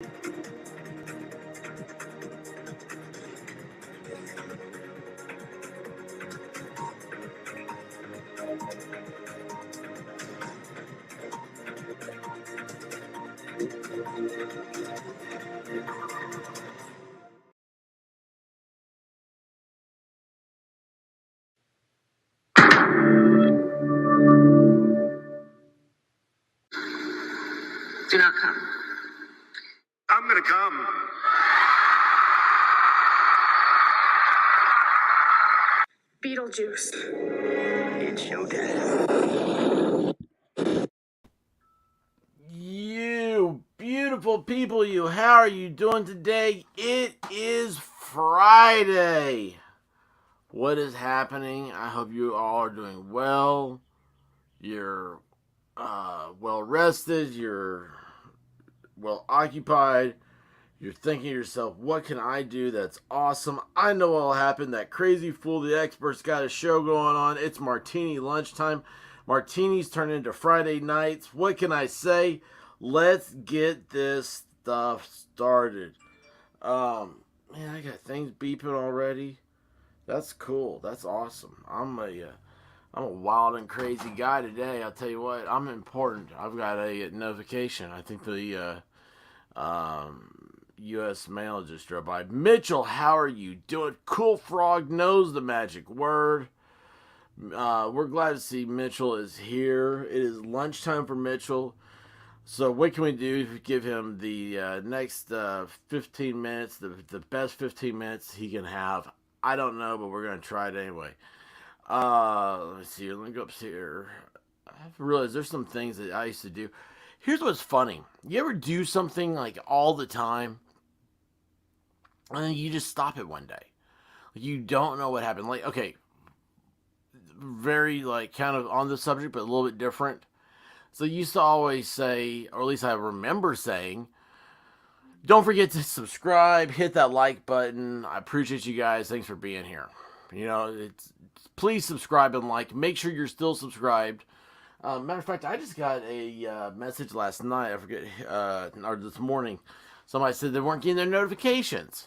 Do not come. I'm gonna come. Beetlejuice. It's showtime. You beautiful people, how are you doing today? It is Friday. What is happening? I hope you all are doing well. You're well rested. You're well occupied. You're thinking to yourself, what can I do that's awesome? I know what'll happen. That crazy fool, the expert's got a show going on. It's Martini lunchtime. Martinis turn into Friday nights. What can I say? Let's get this stuff started. Man, I got things beeping already. That's cool. That's awesome. I'm a wild and crazy guy today. I'll tell you what. I'm important. I've got a notification. I think the U.S. mail just drove by. Mitchell, how are you doing? Cool Frog knows the magic word. We're glad to see Mitchell is here. It is lunchtime for Mitchell. So what can we do to give him the next 15 minutes, the best 15 minutes he can have? I don't know, but we're going to try it anyway. Let me see. Let me go up here. I've realized there's some things that I used to do. Here's what's funny. You ever do something like all the time, and then you just stop it one day? You don't know what happened. Like, okay, very like kind of on the subject, but a little bit different. So you used to always say, or at least I remember saying, don't forget to subscribe, hit that like button. I appreciate you guys. Thanks for being here. You know, please subscribe and like. Make sure you're still subscribed. Matter of fact, I just got a message last night. I forget, or this morning. Somebody said they weren't getting their notifications.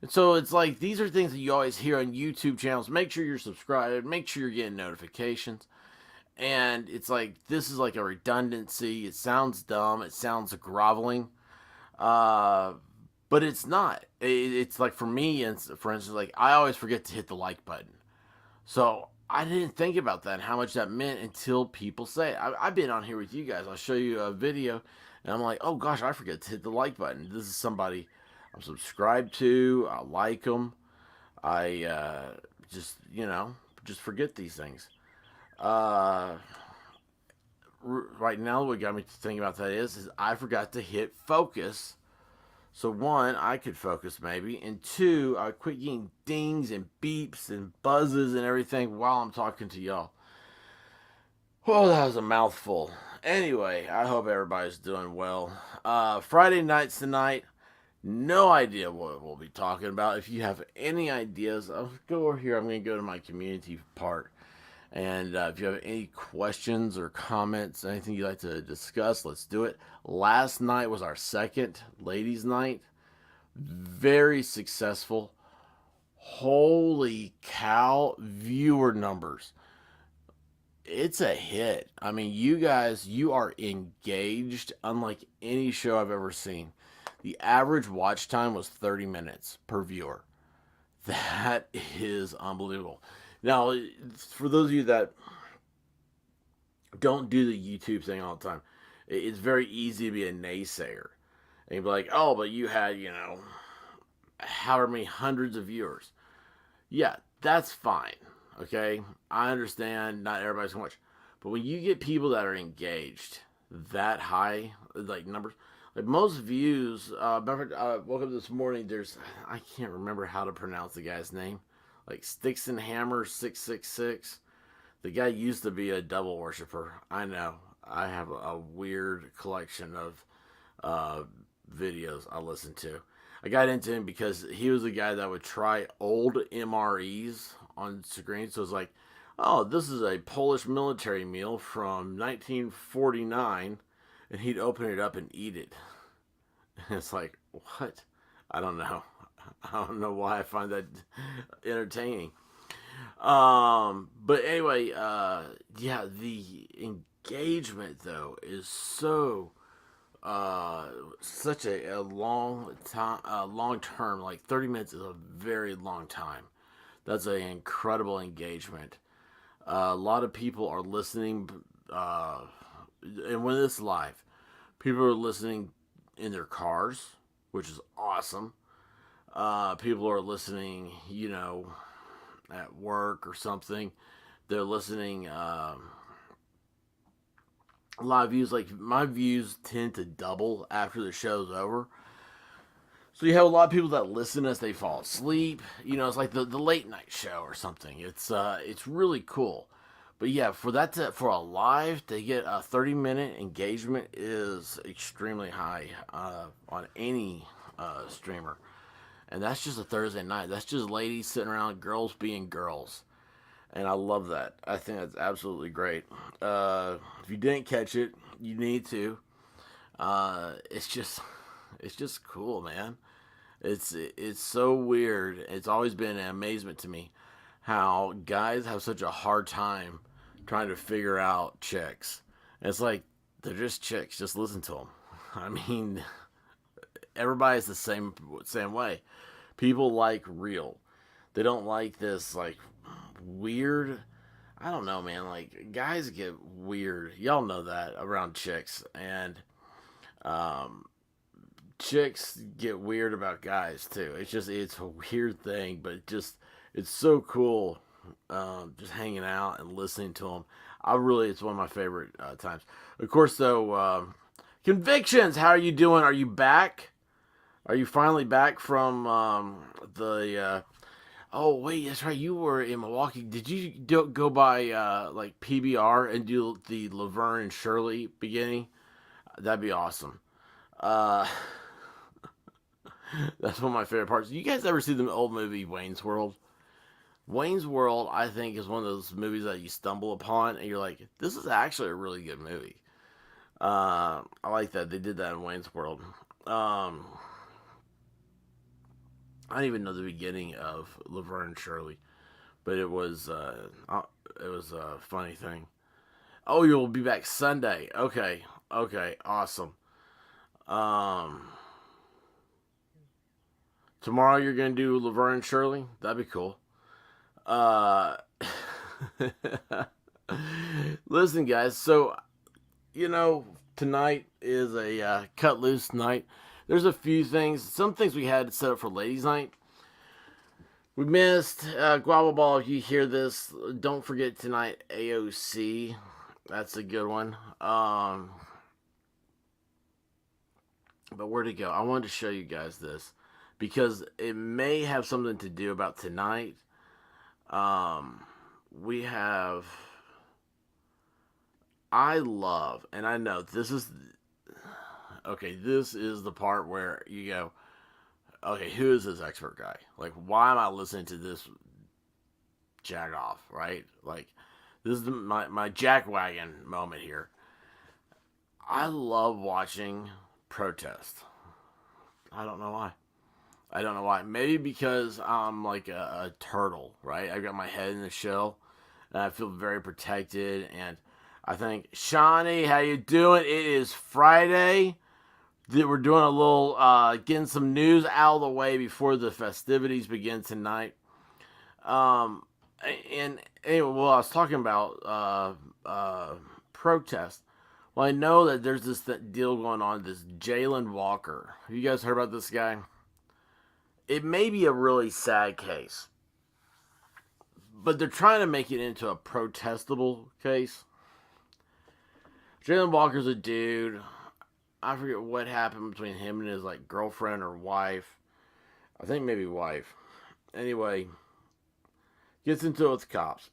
And so it's like, these are things that you always hear on YouTube channels. Make sure you're subscribed. Make sure you're getting notifications. And it's like, this is like a redundancy. It sounds dumb. It sounds groveling. But it's not. It's like, for me, and for instance, like, I always forget to hit the like button. So I didn't think about that and how much that meant until people say it. I've been on here with you guys. I'll show you a video, and I'm like, oh gosh, I forget to hit the like button. This is somebody I'm subscribed to. I like them. I just, just forget these things. Right now, what got me thinking about that is I forgot to hit focus. So one, I could focus maybe, and two, I quit getting dings and beeps and buzzes and everything while I'm talking to y'all. Oh, that was a mouthful. Anyway, I hope everybody's doing well. Friday nights tonight. No idea what we'll be talking about. If you have any ideas, I'll go over here. I'm going to go to my community part. And if you have any questions or comments, anything you'd like to discuss, let's do it. Last night was our second ladies' night. Very successful. Holy cow, viewer numbers. It's a hit. I mean, you guys, you are engaged unlike any show I've ever seen. The average watch time was 30 minutes per viewer. That is unbelievable. Now, for those of you that don't do the YouTube thing all the time, it's very easy to be a naysayer. And you'd be like, oh, but you had, however many hundreds of viewers. Yeah, that's fine. Okay? I understand not everybody's going to watch. But when you get people that are engaged that high, like numbers, like most views, remember, I woke up this morning, I can't remember how to pronounce the guy's name. Like Sticks and Hammer 666. The guy used to be a devil worshiper. I know. I have a weird collection of videos I listen to. I got into him because he was a guy that would try old MREs on screen. So it's like, oh, this is a Polish military meal from 1949, and he'd open it up and eat it. It's like, what? I don't know. I don't know why I find that entertaining. But anyway, yeah, the engagement though is so such a long time, long term. Like 30 minutes is a very long time. That's an incredible engagement. A lot of people are listening, and when it's live, people are listening in their cars, which is awesome. People are listening, at work or something. They're listening. A lot of views, like my views, tend to double after the show's over. So you have a lot of people that listen as they fall asleep. It's like the late night show or something. It's really cool. But yeah, for a live to get a 30-minute engagement is extremely high on any streamer, and that's just a Thursday night. That's just ladies sitting around, girls being girls, and I love that. I think that's absolutely great. If you didn't catch it, you need to. It's just cool, man. It's so weird. It's always been an amazement to me how guys have such a hard time trying to figure out chicks. It's like they're just chicks. Just listen to them. I mean, everybody's the same way. People like real. They don't like this like weird. I don't know, man. Like guys get weird. Y'all know that around chicks, and um, chicks get weird about guys too. It's a weird thing, but it's so cool. Just hanging out and listening to them. It's one of my favorite times. Of course, though, convictions. How are you doing? Are you back? Are you finally back from the? Oh wait, that's right. You were in Milwaukee. Did you go by like PBR and do the Laverne and Shirley beginning? That'd be awesome. Uh, that's one of my favorite parts. You guys ever see the old movie Wayne's World? Wayne's World, I think, is one of those movies that you stumble upon and you're like, this is actually a really good movie. I like that they did that in Wayne's World. I didn't even know the beginning of Laverne and Shirley, but it was a funny thing. Oh, you'll be back Sunday. Okay, okay, awesome. Um, Tomorrow you're gonna do Laverne and Shirley. That'd be cool. Uh, Listen, guys. So tonight is a cut loose night. There's a few things, some things we had set up for ladies' night. We missed Guava Ball. If you hear this, don't forget tonight AOC. That's a good one. But where to go? I wanted to show you guys this because it may have something to do about tonight. We have. I love, and I know this is. Okay, this is the part where you go, okay, who is this expert guy? Like, why am I listening to this jag off, right? Like, this is my jackwagon moment here. I love watching protest. I don't know why. I don't know why. Maybe because I'm like a turtle, right? I've got my head in the shell, and I feel very protected. And I think, Shani, how you doing? It is Friday. We're doing a little, getting some news out of the way before the festivities begin tonight. And anyway, well, I was talking about protest. Well, I know that there's this deal going on, this Jalen Walker. Have you guys heard about this guy? It may be a really sad case, but they're trying to make it into a protestable case. Jalen Walker's a dude. I forget what happened between him and his like girlfriend or wife. I think maybe wife. Anyway, gets into it with the cops.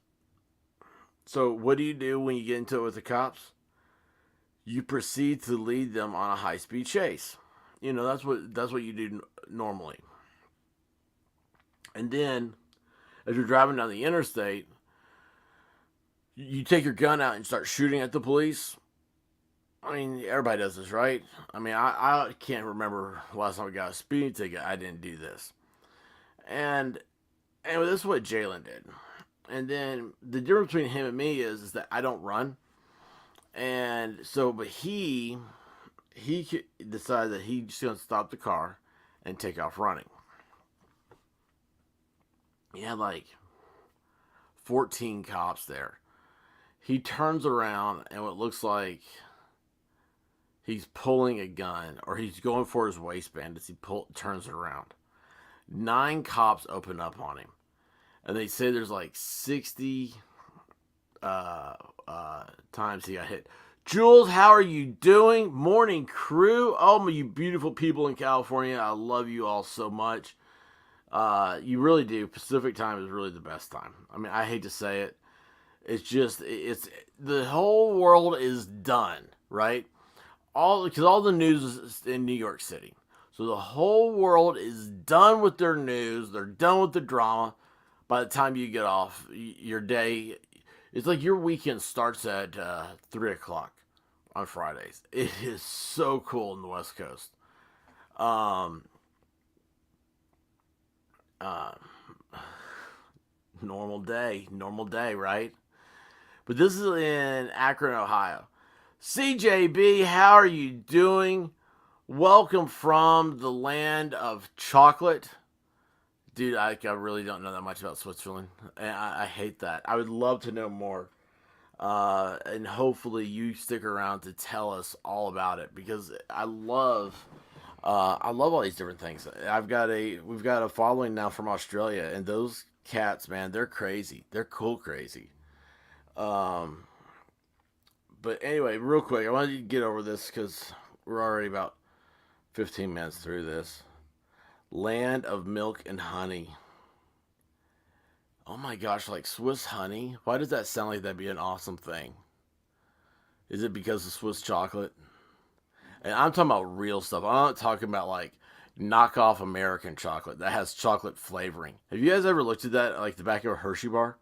So what do you do when you get into it with the cops? You proceed to lead them on a high-speed chase. That's what you do normally. And then, as you're driving down the interstate, you take your gun out and start shooting at the police. I mean, everybody does this, right? I mean, I can't remember last time I got a speeding ticket. I didn't do this. And this is what Jalen did. And then the difference between him and me is that I don't run. And so, but he decided that he's just going to stop the car and take off running. He had like 14 cops there. He turns around and what looks like he's pulling a gun or he's going for his waistband as he turns around. 9 cops open up on him. And they say there's like 60 times he got hit. Jules, how are you doing? Morning, crew. Oh, you beautiful people in California. I love you all so much. You really do. Pacific time is really the best time. I mean, I hate to say it. It's the whole world is done, right? Because all the news is in New York City. So the whole world is done with their news. They're done with the drama. By the time you get off your day, it's like your weekend starts at 3 o'clock on Fridays. It is so cool in the West Coast. Normal day, right? But this is in Akron, Ohio. CJB, how are you doing? Welcome from the land of chocolate. Dude, I really don't know that much about Switzerland. And I hate that. I would love to know more. And hopefully you stick around to tell us all about it because I love all these different things. We've got a following now from Australia, and those cats, man, they're crazy. They're cool crazy. But anyway, real quick, I wanted to get over this because we're already about 15 minutes through this. Land of milk and honey. Oh my gosh, like Swiss honey? Why does that sound like that'd be an awesome thing? Is it because of Swiss chocolate? And I'm talking about real stuff. I'm not talking about like knockoff American chocolate that has chocolate flavoring. Have you guys ever looked at that, like the back of a Hershey bar?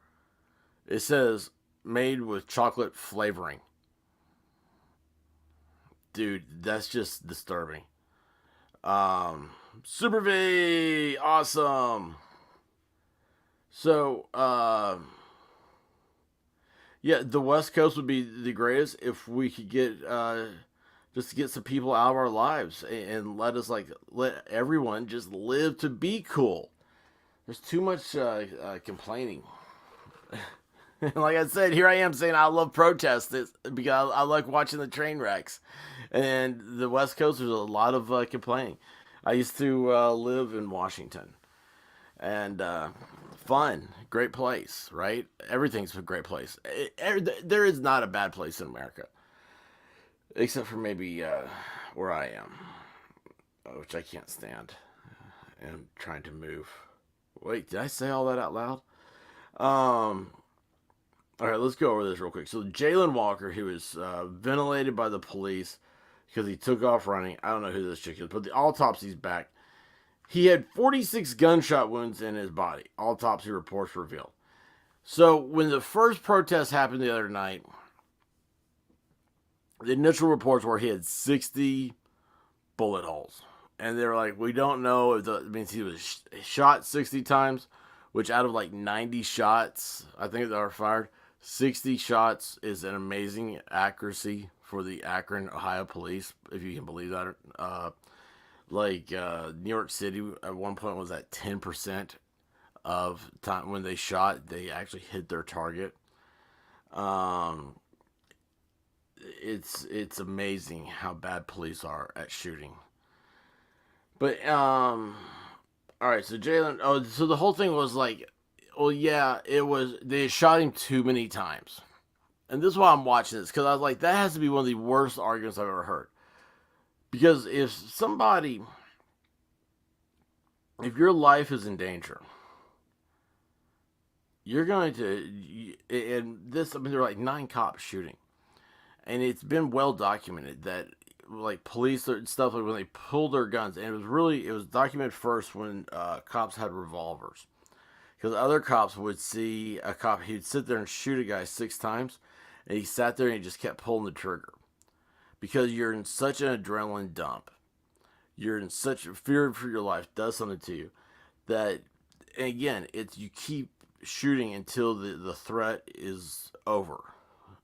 It says made with chocolate flavoring. Dude, that's just disturbing. Super V, awesome. So, yeah, the West Coast would be the greatest if we could get just to get some people out of our lives and let everyone just live to be cool. There's too much complaining. Like I said, here I am saying I love protests because I like watching the train wrecks. And the West Coast, there's a lot of complaining. I used to live in Washington. And fun, great place, right? Everything's a great place. There is not a bad place in America. Except for maybe where I am, which I can't stand. And trying to move. Wait, did I say all that out loud? All right, let's go over this real quick. So Jalen Walker, he was ventilated by the police because he took off running. I don't know who this chick is, but the autopsy's back. He had 46 gunshot wounds in his body. Autopsy reports revealed. So when the first protest happened the other night, the initial reports were he had 60 bullet holes. And they were like, we don't know if that means he was shot 60 times, which out of like 90 shots, I think that were fired, 60 shots is an amazing accuracy for the Akron, Ohio police, if you can believe that. New York City at one point was at 10% of time when they shot, they actually hit their target. It's amazing how bad police are at shooting. But all right, so Jalen. Oh, so the whole thing was like, well, yeah, it was. They shot him too many times, and this is why I'm watching this because I was like, that has to be one of the worst arguments I've ever heard. Because if your life is in danger, you're going to, and this, I mean, there were like 9 cops shooting, and it's been well documented that like police and stuff, like when they pulled their guns, and it was documented first when cops had revolvers, because other cops would see a cop, he'd sit there and shoot a guy 6 times, and he sat there and he just kept pulling the trigger. because you're in such an adrenaline dump. You're in such fear for your life does something to you that, and again, it's you keep shooting until the threat is over.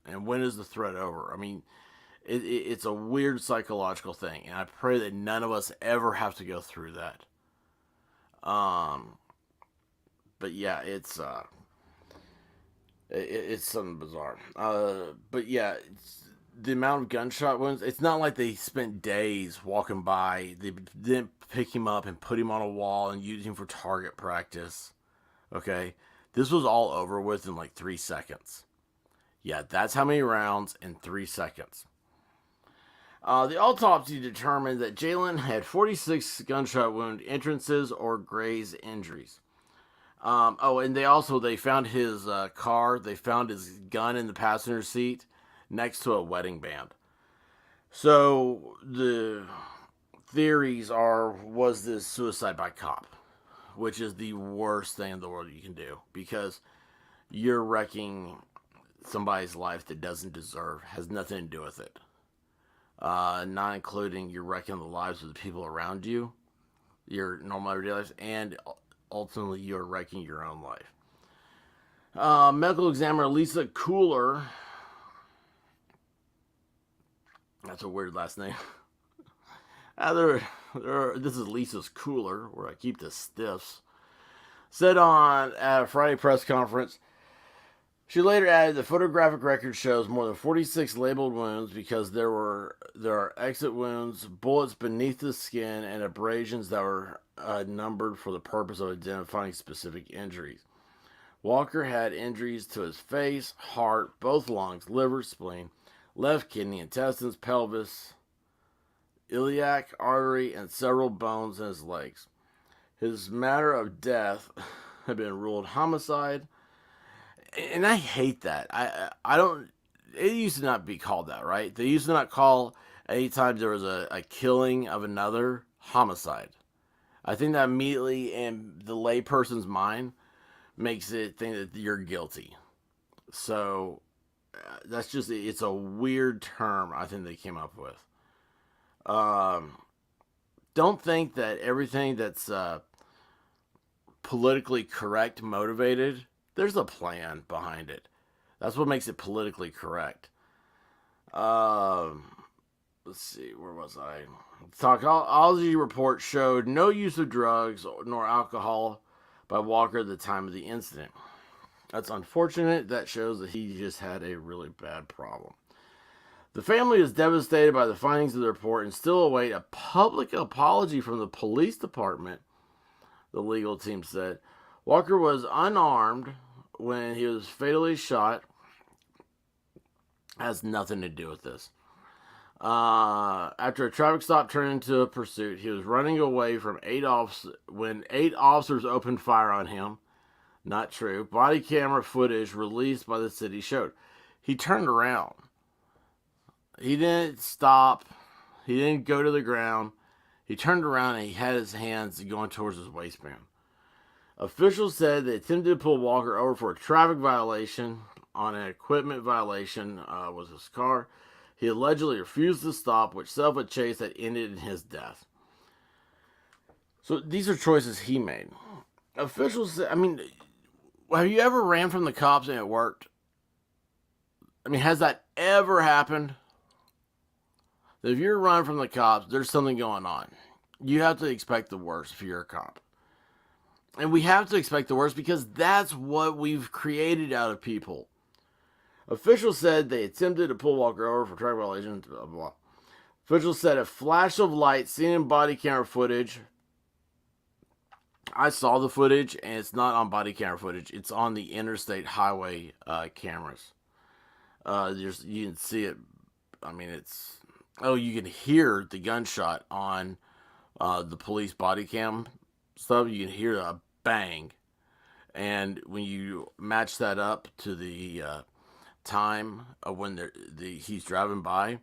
And when is the threat over? I mean, it's a weird psychological thing, and I pray that none of us ever have to go through that. But yeah, it's something bizarre. But yeah, the amount of gunshot wounds. It's not like they spent days walking by. They didn't pick him up and put him on a wall and use him for target practice. Okay, this was all over with in like 3 seconds. Yeah, that's how many rounds in 3 seconds. The autopsy determined that Jalen had 46 gunshot wound entrances or graze injuries. And they found his car. They found his gun in the passenger seat next to a wedding band. So the theories are: was this suicide by cop, which is the worst thing in the world you can do because you're wrecking somebody's life that doesn't deserve, has nothing to do with it. Not including you're wrecking the lives of the people around you, your normal everyday lives, and ultimately you're wrecking your own life. Medical examiner Lisa Cooler, that's a weird last name. This is Lisa's Cooler, where I keep the stiffs, said on at a Friday press conference. She later added the photographic record shows more than 46 labeled wounds because there are exit wounds, bullets beneath the skin, and abrasions that were numbered for the purpose of identifying specific injuries. Walker had injuries to his face, heart, both lungs, liver, spleen, left kidney, intestines, pelvis, iliac artery, and several bones in his legs. His manner of death had been ruled homicide. And I hate that. I don't. It used to not be called that, right? They used to not call anytime there was a killing of another homicide. I think that immediately in the layperson's mind makes it think that you're guilty. So that's just, it's a weird term I think they came up with. Don't think that everything that's politically correct motivated, there's a plan behind it. That's what makes it politically correct. Let's see, where was I? Toxicology report showed no use of drugs nor alcohol by Walker at the time of the incident. That's unfortunate. That shows that he just had a really bad problem. The family is devastated by the findings of the report and still await a public apology from the police department, the legal team said. Walker was unarmed when he was fatally shot. Has nothing to do with this. After a traffic stop turned into a pursuit, he was running away from 8 officers when 8 officers opened fire on him. Not true. Body camera footage released by the city showed he turned around. He didn't stop. He didn't go to the ground. He turned around and he had his hands going towards his waistband. Officials said they attempted to pull Walker over for a traffic violation. On an equipment violation was his car. He allegedly refused to stop, which set up a chase that ended in his death. So these are choices he made. Officials said, have you ever ran from the cops and it worked? Has that ever happened? If you're running from the cops, there's something going on. You have to expect the worst if you're a cop. And we have to expect the worst because that's what we've created out of people. Officials said they attempted to pull Walker over for traffic violations, blah, blah. Officials said a flash of light seen in body camera footage. I saw the footage, and it's not on body camera footage. It's on the interstate highway cameras. You can see it. You can hear the gunshot on the police body cam stuff. You can hear a bang. And when you match that up to the time of when he's driving by,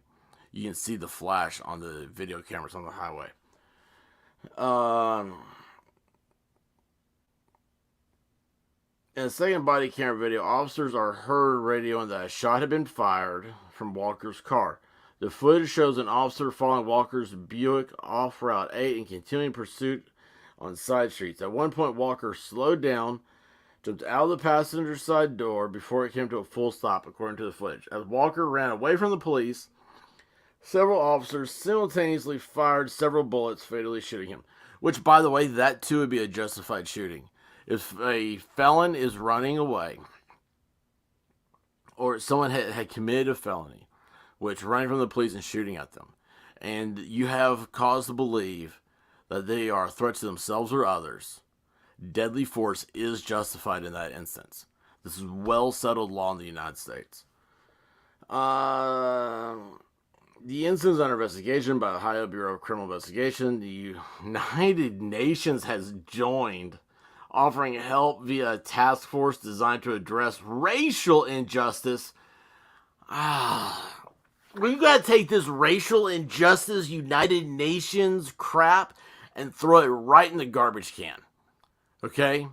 you can see the flash on the video cameras on the highway. In the second body camera video, officers are heard radioing that a shot had been fired from Walker's car. The footage shows an officer following Walker's Buick off Route 8 and continuing pursuit on side streets. At one point, Walker slowed down, jumped out of the passenger side door before it came to a full stop, according to the footage. As Walker ran away from the police, several officers simultaneously fired several bullets, fatally shooting him. Which, by the way, that too would be a justified shooting. If a felon is running away, or someone had committed a felony, which running from the police and shooting at them, and you have cause to believe that they are a threat to themselves or others, deadly force is justified in that instance. This is well settled law in the United States. The incident is under investigation by the Ohio Bureau of Criminal Investigation. The United Nations has joined, offering help via a task force designed to address racial injustice. We gotta take this racial injustice United Nations crap and throw it right in the garbage can. Okay?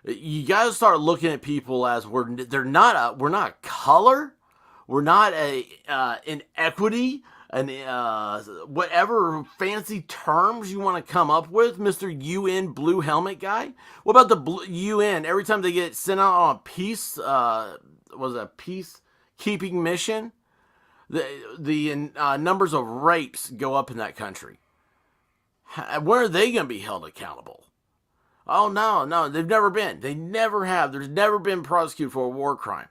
You gotta start looking at people as we're not a color, we're not an equity, and whatever fancy terms you want to come up with, Mr. UN Blue Helmet guy. What about the UN? Every time they get sent out on a peacekeeping mission, the numbers of rapes go up in that country. When are they going to be held accountable? Oh, no, they've never been. They never have. There's never been prosecuted for a war crime.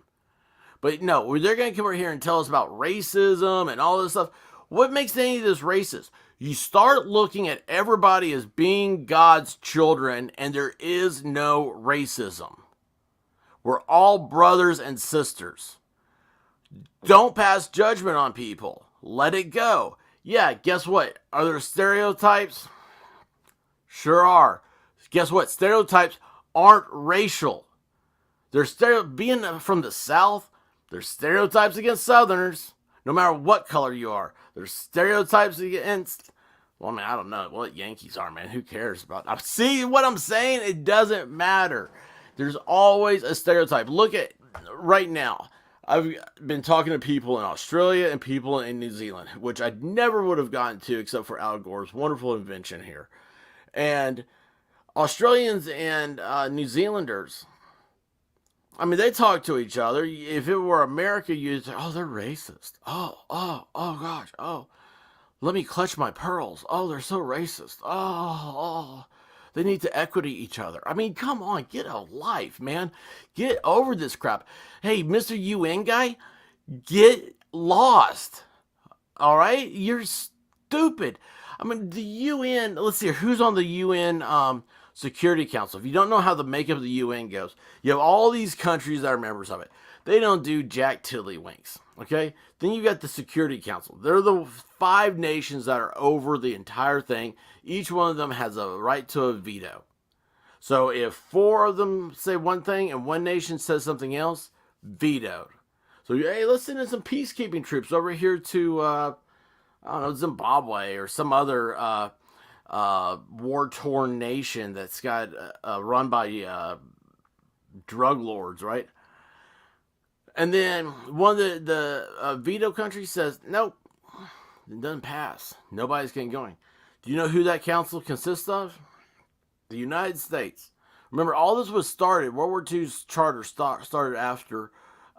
But no, they're going to come over here and tell us about racism and all this stuff. What makes any of this racist? You start looking at everybody as being God's children, and there is no racism. We're all brothers and sisters. Don't pass judgment on people. Let it go. Yeah, guess what? Are there stereotypes? Sure are. Guess what? Stereotypes aren't racial. Being from the South, there's stereotypes against Southerners, no matter what color you are. There's stereotypes against, well, I mean, I don't know what Yankees are, man. Who cares about that? See what I'm saying? It doesn't matter. There's always a stereotype. Look at right now. I've been talking to people in Australia and people in New Zealand, which I never would have gotten to except for Al Gore's wonderful invention here. And Australians and New Zealanders, I mean, they talk to each other. If it were America, you'd say, oh, they're racist. Oh, gosh. Oh, let me clutch my pearls. Oh, they're so racist. Oh, they need to equity each other. I mean, come on, get a life, man. Get over this crap. Hey, Mr. UN guy, get lost. All right? You're stupid. I mean, the UN, let's see, who's on the UN Security Council? If you don't know how the makeup of the UN goes, you have all these countries that are members of it. They don't do jack tiddlywinks, okay? Then you got the Security Council. They're the 5 nations that are over the entire thing. Each one of them has a right to a veto. So if 4 of them say one thing and one nation says something else, vetoed. So, hey, let's send in some peacekeeping troops over here to, I don't know, Zimbabwe or some other war-torn nation that's got run by drug lords, right? And then one of the veto countries says, nope, it doesn't pass. Nobody's getting going. Do you know who that council consists of? The United States. Remember, all this was started, World War II's charter started after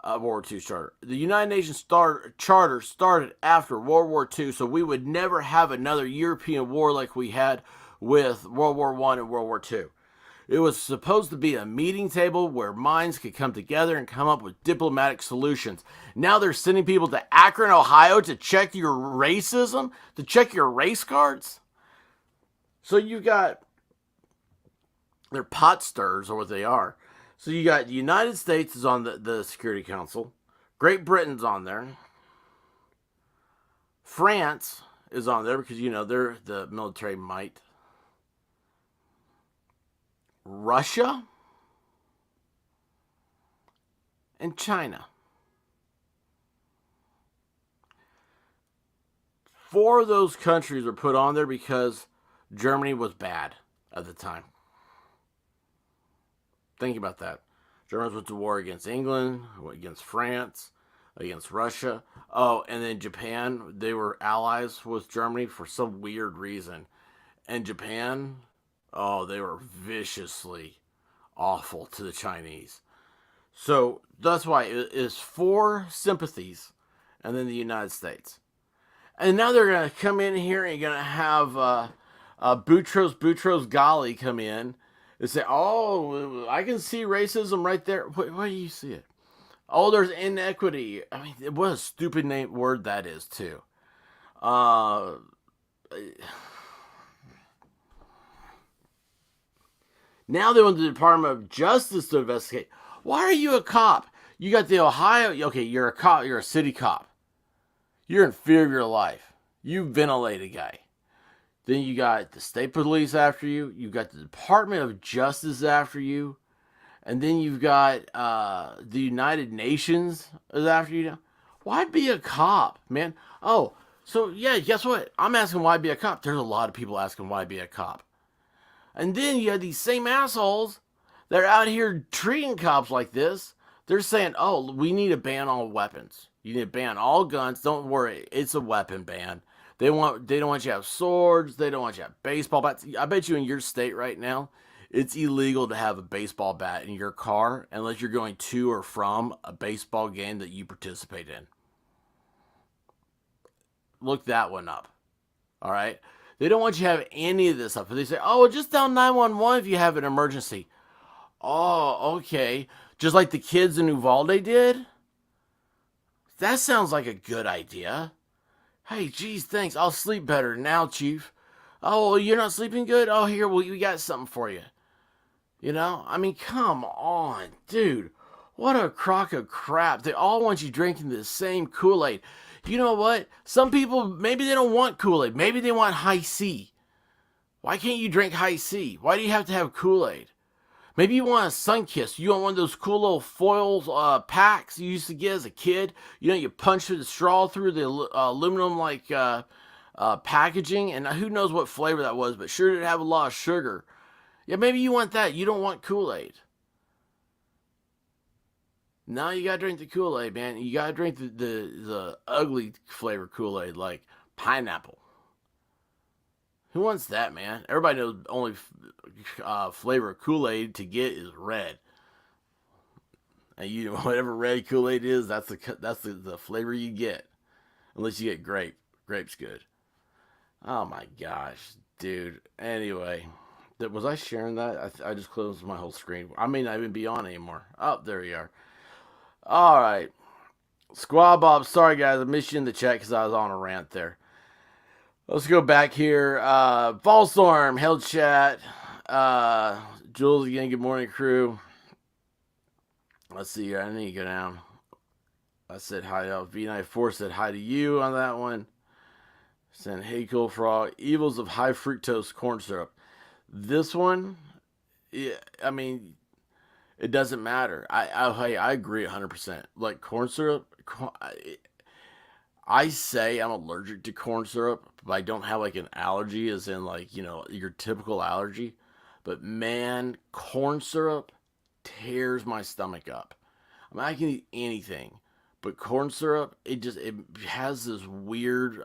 World War II's charter. The United Nations charter started after World War II, so we would never have another European war like we had with World War I and World War II. It was supposed to be a meeting table where minds could come together and come up with diplomatic solutions. Now they're sending people to Akron, Ohio to check your racism, to check your race cards. So you got, they're pot stirrers, or what they are. So you got the United States is on the Security Council. Great Britain's on there. France is on there because, you know, they're the military might. Russia and China. 4 of those countries were put on there because Germany was bad at the time. Think about that. Germans went to war against England, against France. against Russia. Oh, and then Japan, they were allies with Germany for some weird reason. And Japan, oh, they were viciously awful to the Chinese. So that's why it is 4 sympathies and then the United States. And now they're going to come in here and you're going to have Boutros Ghali come in and say, oh, I can see racism right there. Where do you see it? Oh, there's inequity. I mean, what a stupid word that is, too. Now they want the Department of Justice to investigate. Why are you a cop? You got the Ohio. Okay, you're a cop. You're a city cop. You're in fear of your life. You ventilate a guy. Then you got the state police after you. You got the Department of Justice after you. And then you've got the United Nations is after you. Why be a cop, man? Oh, so yeah, guess what? I'm asking why be a cop. There's a lot of people asking why be a cop. And then you have these same assholes that are out here treating cops like this. They're saying, oh, we need to ban all weapons. You need to ban all guns. Don't worry, it's a weapon ban. They don't want you to have swords. They don't want you to have baseball bats. I bet you in your state right now, it's illegal to have a baseball bat in your car unless you're going to or from a baseball game that you participate in. Look that one up. All right? They don't want you to have any of this stuff. They say, oh, just dial 911 if you have an emergency. Oh, okay. Just like the kids in Uvalde did? That sounds like a good idea. Hey, geez, thanks. I'll sleep better now, Chief. Oh, you're not sleeping good? Oh, here, we got something for you. You know? I mean, come on, dude. What a crock of crap. They all want you drinking the same Kool-Aid. You know what? Some people, maybe they don't want Kool-Aid. Maybe they want high C. Why can't you drink high C? Why do you have to have Kool-Aid? Maybe you want a Sunkist. You want one of those cool little foil packs you used to get as a kid. You know, you punch the straw through the aluminum-like packaging, and who knows what flavor that was, but sure did have a lot of sugar. Yeah, maybe you want that. You don't want Kool-Aid. No, you gotta drink the Kool-Aid, man. You gotta drink the ugly flavor Kool-Aid, like pineapple. Who wants that, man? Everybody knows only flavor of Kool-Aid to get is red. And you whatever red Kool-Aid is, that's the flavor you get. Unless you get grape. Grape's good. Oh my gosh, dude. Anyway, was I sharing that? I just closed my whole screen. I may not even be on anymore. Oh, there you are. All right. Squad Bob, sorry guys, I missed you in the chat because I was on a rant there. Let's go back here. Fallstorm, held chat. Jules again, good morning, crew. Let's see here. I need to go down. I said hi to V94, said hi to you on that one. Saying, hey, cool frog. Evils of high fructose corn syrup. This one, yeah, I mean, it doesn't matter. I agree 100%. Like corn syrup, I say I'm allergic to corn syrup, but I don't have like an allergy, as in like, you know, your typical allergy. But man, corn syrup tears my stomach up. I mean, I can eat anything, but corn syrup, it has this weird.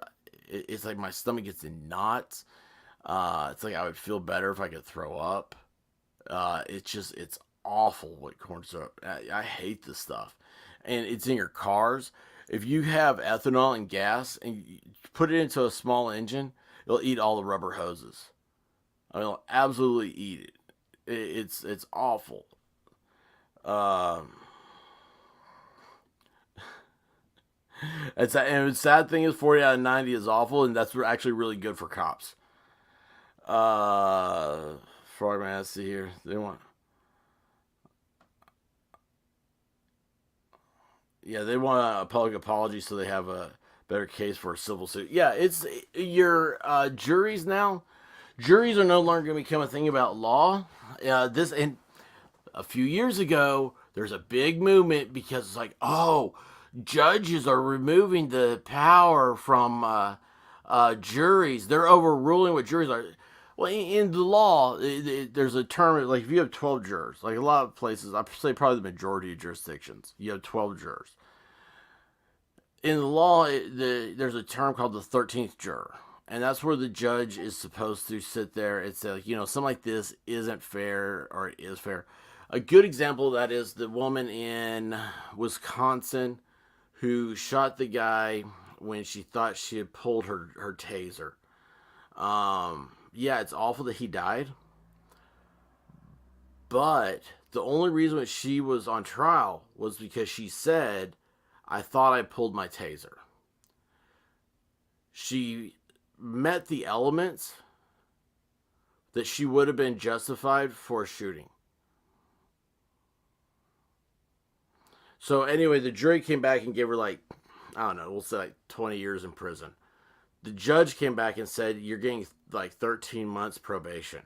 It's like my stomach gets in knots. It's like I would feel better if I could throw up. It's awful with corn syrup. I hate this stuff, and it's in your cars. If you have ethanol and gas and you put it into a small engine, it'll eat all the rubber hoses. I mean, it'll absolutely eat it. It's awful. And the sad thing is 40 out of 90 is awful, and that's actually really good for cops. Frogman, let's see here. They want... Yeah, they want a public apology so they have a better case for a civil suit. Yeah, it's your juries now. Juries are no longer going to become a thing about law. And a few years ago, there's a big movement because it's like, oh, judges are removing the power from juries. They're overruling what juries are. Well, in the law, there's a term, like if you have 12 jurors, like a lot of places, I'd say probably the majority of jurisdictions, you have 12 jurors. in the law, there's a term called the 13th juror. And that's where the judge is supposed to sit there and say, like, something like this isn't fair or it is fair. A good example of that is the woman in Wisconsin who shot the guy when she thought she had pulled her taser. Yeah, it's awful that he died. But the only reason that she was on trial was because she said, I thought I pulled my taser. She met the elements that she would have been justified for shooting. So anyway, the jury came back and gave her I don't know, we'll say 20 years in prison. The judge came back and said, you're getting 13 months probation.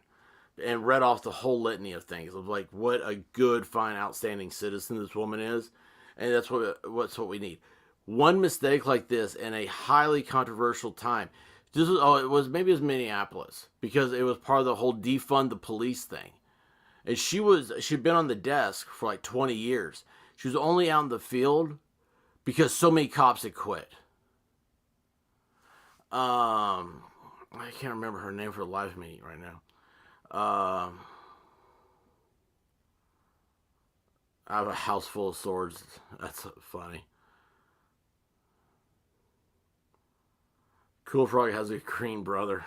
And read off the whole litany of things of what a good, fine, outstanding citizen this woman is. And that's what we need. One mistake like this in a highly controversial time. It was Minneapolis, because it was part of the whole defund the police thing. And she'd been on the desk for 20 years. She was only out in the field because so many cops had quit. I can't remember her name for the life of me right now. I have a house full of swords. That's funny. Cool Frog has a green brother.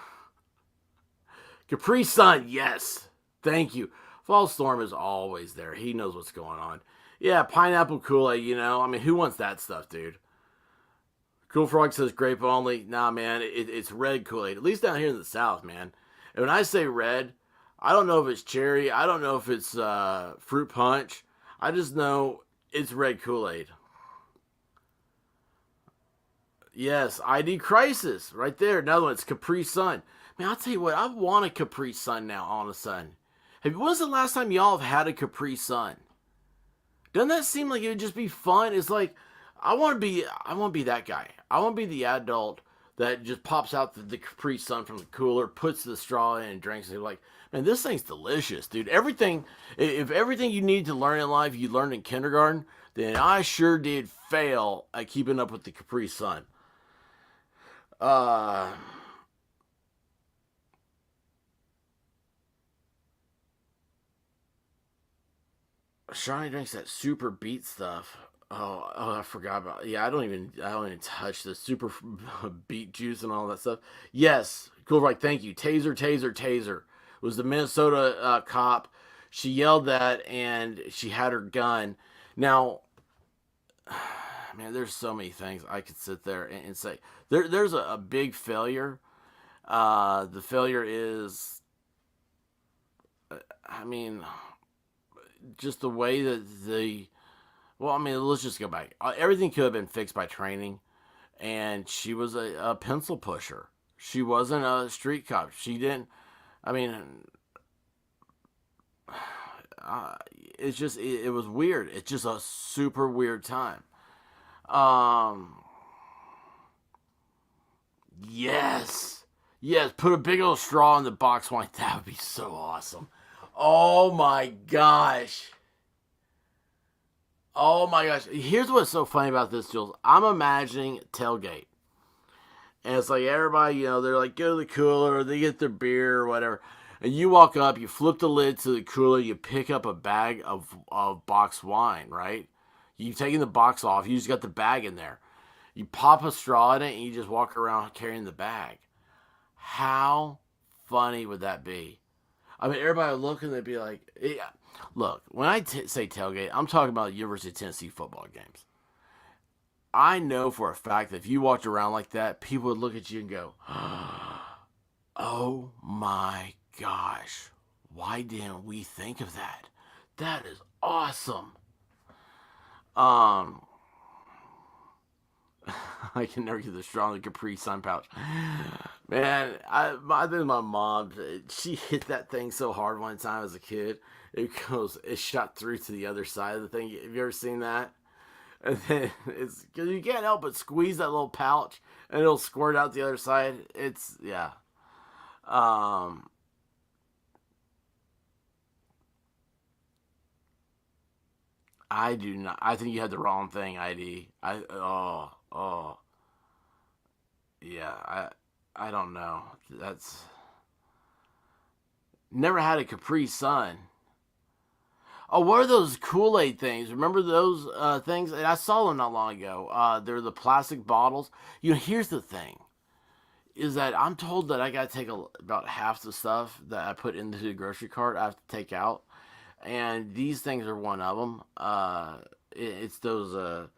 Capri Sun, yes. Thank you. Fall Storm is always there. He knows what's going on. Yeah, pineapple Kool-Aid, who wants that stuff, dude? Cool Frog says grape only. Nah, man, it's red Kool-Aid. At least down here in the South, man. And when I say red, I don't know if it's cherry. I don't know if it's fruit punch. I just know it's red Kool-Aid. Yes, ID Crisis. Right there. Another one. It's Capri Sun. Man, I'll tell you what. I want a Capri Sun now, all of a sudden. When was the last time y'all have had a Capri Sun? Doesn't that seem like it would just be fun? It's I want to be that guy. I want to be the adult that just pops out the Capri Sun from the cooler, puts the straw in and drinks it. Man, this thing's delicious, dude. If everything you need to learn in life you learned in kindergarten, then I sure did fail at keeping up with the Capri Sun. Shani drinks that super beet stuff. Oh, I forgot about. Yeah, I don't even touch the super beet juice and all that stuff. Yes, cool. Right, thank you. Taser, taser, taser. It was the Minnesota cop. She yelled that, and she had her gun. Now, man, there's so many things I could sit there and say. There's a big failure. The failure is, just the way that let's just go back. Everything could have been fixed by training, and she was a pencil pusher. She wasn't a street cop. She didn't, it's just, it was weird. It's just a super weird time. Yes, put a big old straw in the box wine. That would be so awesome. Oh my gosh. Here's what's so funny about this, Jules. I'm imagining tailgate. And it's everybody, they're go to the cooler, they get their beer or whatever. And you walk up, you flip the lid to the cooler, you pick up a bag of boxed wine, right? You've taken the box off, you just got the bag in there. You pop a straw in it, and you just walk around carrying the bag. How funny would that be? Everybody would look and they'd be like, yeah. Look, when I say tailgate, I'm talking about University of Tennessee football games. I know for a fact that if you walked around like that, people would look at you and go, oh my gosh, why didn't we think of that? That is awesome. I can never get the straw in the Capri Sun pouch. Man, I think my mom, she hit that thing so hard one time as a kid. It shot through to the other side of the thing. Have you ever seen that? And then it's because you can't help but squeeze that little pouch and it'll squirt out the other side. It's, yeah. I do not. I think you had the wrong thing, ID. Oh, yeah. I don't know. That's never had a Capri Sun. Oh, what are those Kool-Aid things? Remember those things? And I saw them not long ago. They're the plastic bottles. Here's the thing: is that I'm told that I got to take about half the stuff that I put into the grocery cart. I have to take out, and these things are one of them. It's those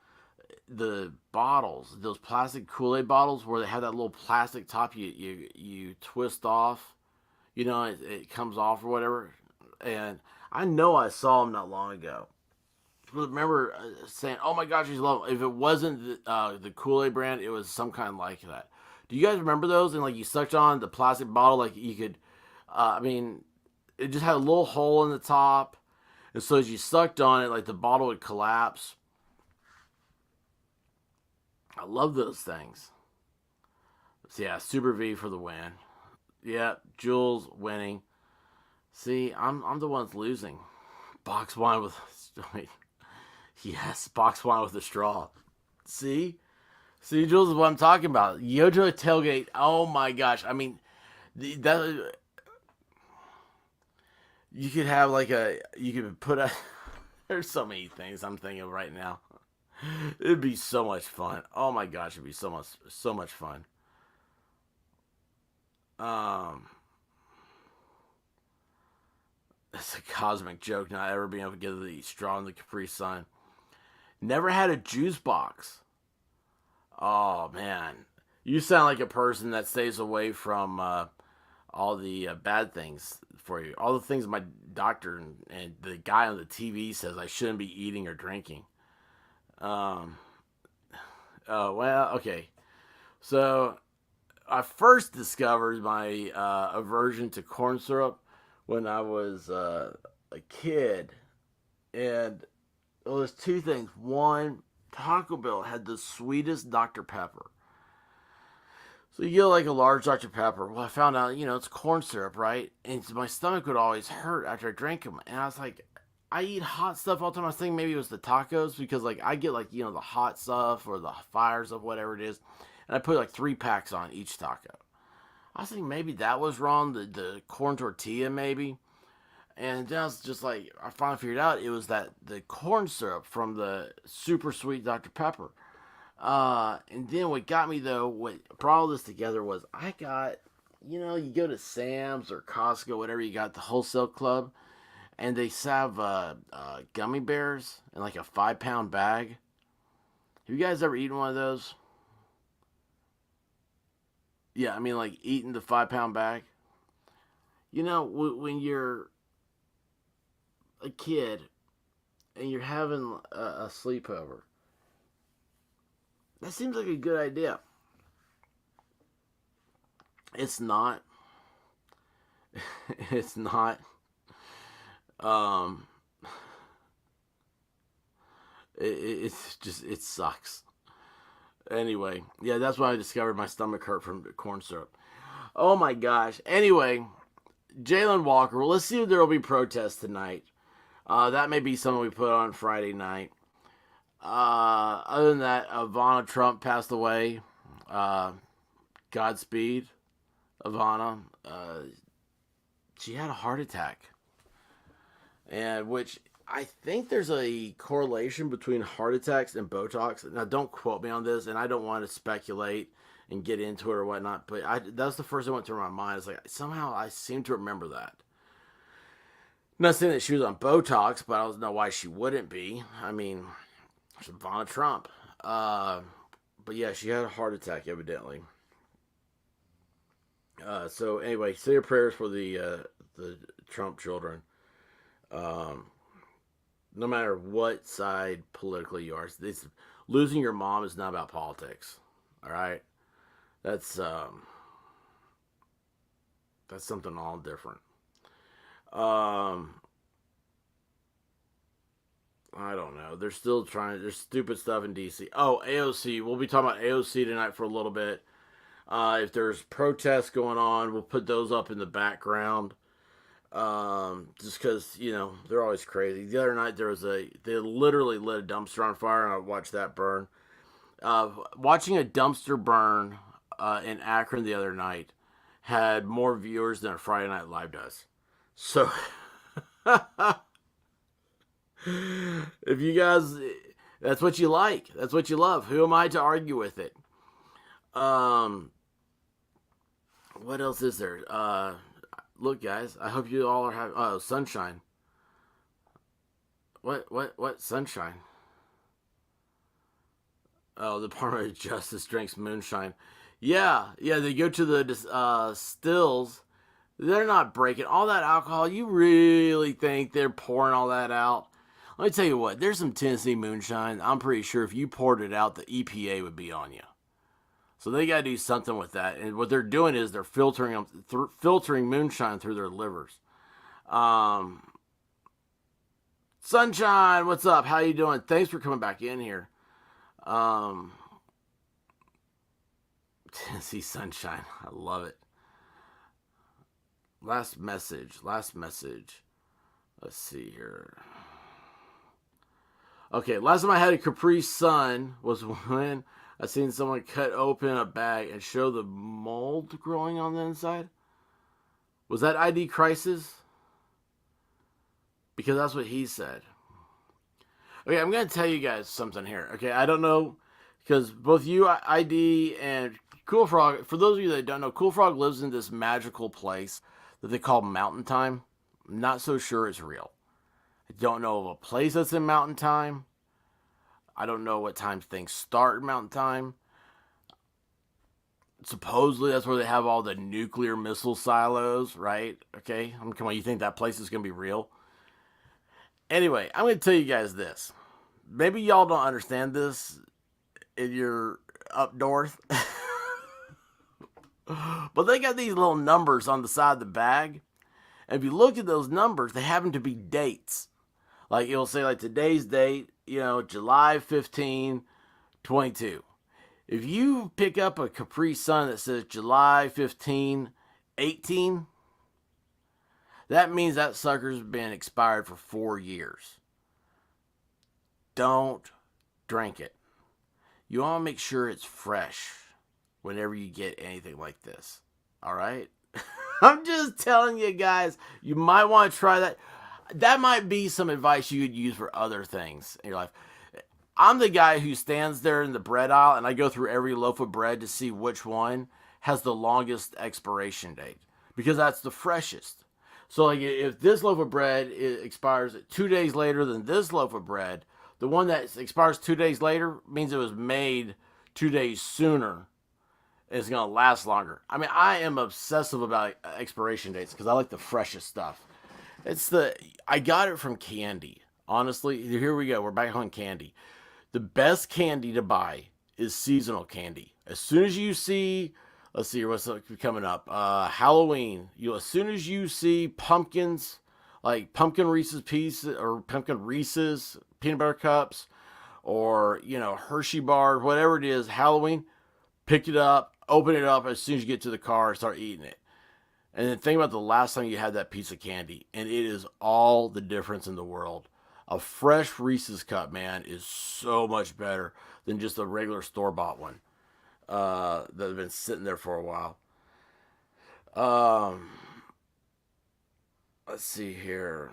the bottles, those plastic Kool-Aid bottles where they have that little plastic top you twist off. It comes off or whatever. And I know I saw them not long ago. Remember saying, "Oh my gosh, these love." If it wasn't the Kool-Aid brand, it was some kind like that. Do you guys remember those? And like you sucked on the plastic bottle, like you could. It just had a little hole in the top, and so as you sucked on it, like the bottle would collapse. I love those things. So yeah, Super V for the win. Yeah, Jules winning. See, I'm the one that's losing. Box wine with yes, box wine with a straw. See, Jules is what I'm talking about. Yojo tailgate. Oh my gosh! I mean, that you could have you could put a. There's so many things I'm thinking of right now. It'd be so much fun. Oh my gosh, it'd be so much fun. Um, it's a cosmic joke not ever being able to get the straw in the Capri Sun. Never had a juice box. Oh man, you sound like a person that stays away from all the bad things for you. All the things my doctor and the guy on the TV says I shouldn't be eating or drinking. Um. Oh well, okay. So I first discovered my aversion to corn syrup when I was a kid, and well, there's two things. One, Taco Bell had the sweetest Dr. Pepper. So you get like a large Dr. Pepper. Well, I found out, it's corn syrup, right? And so my stomach would always hurt after I drank them. And I was like, I eat hot stuff all the time. I was thinking maybe it was the tacos because like I get the hot stuff or the fires of whatever it is. And I put like 3 packs on each taco. I was thinking maybe that was wrong. The corn tortilla maybe. And then I was just like, I finally figured out it was the corn syrup from the super sweet Dr. Pepper. And then what got me though, what brought all this together was I got, you go to Sam's or Costco, whatever you got, the wholesale club, and they have gummy bears in like a 5-pound bag. Have you guys ever eaten one of those? Yeah, I mean like eating the 5-pound bag. When you're a kid and you're having a sleepover, that seems like a good idea. It's not. It's not. Um, it's just it sucks. Anyway, yeah, that's when I discovered my stomach hurt from corn syrup. Oh my gosh. Anyway, Jalen Walker. Well, let's see if there will be protests tonight. That may be something we put on Friday night. Other than that, Ivana Trump passed away. Godspeed, Ivana. She had a heart attack, and which I think there's a correlation between heart attacks and Botox. Now, don't quote me on this, and I don't want to speculate and get into it or whatnot. But that's the first thing that went through my mind. It's like somehow I seem to remember that. I'm not saying that she was on Botox, but I don't know why she wouldn't be. I mean, it's Ivana Trump. But yeah, she had a heart attack, evidently. So anyway, say your prayers for the Trump children. No matter what side politically you are, losing your mom is not about politics. All right, that's something all different. I don't know. They're still trying. There's stupid stuff in DC. Oh, AOC. We'll be talking about AOC tonight for a little bit. If there's protests going on, we'll put those up in the background. Just because they're always crazy. The other night they literally lit a dumpster on fire, and I watched that burn. Watching a dumpster burn in Akron the other night had more viewers than a Friday Night Live does. So, if you guys, that's what you like, that's what you love. Who am I to argue with it? What else is there? Look, guys, I hope you all are having. Oh, sunshine. What sunshine? Oh, the Department of Justice drinks moonshine. Yeah, they go to the stills. They're not breaking all that alcohol. You really think they're pouring all that out? Let me tell you what, there's some Tennessee moonshine. I'm pretty sure if you poured it out, the EPA would be on you. So they got to do something with that. And what they're doing is they're filtering moonshine through their livers. Sunshine, what's up? How you doing? Thanks for coming back in here. Tennessee sunshine. I love it. Last message. Let's see here. Okay, last time I had a Capri Sun was when I seen someone cut open a bag and show the mold growing on the inside. Was that ID Crisis? Because that's what he said. Okay, I'm going to tell you guys something here. Okay, I don't know, because both you, ID, and Cool Frog, for those of you that don't know, Cool Frog lives in this magical place that they call Mountain Time. I'm not so sure it's real. I don't know of a place that's in Mountain Time. I don't know what time things start in Mountain Time. Supposedly that's where they have all the nuclear missile silos, right? Okay, I mean, come on, you think that place is going to be real? Anyway, I'm going to tell you guys this. Maybe y'all don't understand this if you're up north. But they got these little numbers on the side of the bag. And if you look at those numbers, they happen to be dates. Like it'll say like today's date, July 15, 22. If you pick up a Capri Sun that says July 15, 18, that means that sucker's been expired for 4 years. Don't drink it. You want to make sure it's fresh whenever you get anything like this. All right? I'm just telling you guys, you might want to try that. That might be some advice you could use for other things in your life. I'm the guy who stands there in the bread aisle and I go through every loaf of bread to see which one has the longest expiration date, because that's the freshest. So like if this loaf of bread expires 2 days later than this loaf of bread, the one that expires 2 days later means it was made 2 days sooner. It's going to last longer. I mean, I am obsessive about expiration dates because I like the freshest stuff. I got it from candy. Honestly, here we go. We're back on candy. The best candy to buy is seasonal candy. As soon as you see, let's see what's coming up. Halloween. As soon as you see pumpkins, like pumpkin Reese's Pieces or pumpkin Reese's peanut butter cups, or Hershey bar, whatever it is, Halloween, pick it up, open it up as soon as you get to the car and start eating it. And then think about the last time you had that piece of candy, and it is all the difference in the world. A fresh Reese's cup, man, is so much better than just a regular store-bought one that have been sitting there for a while. Let's see here.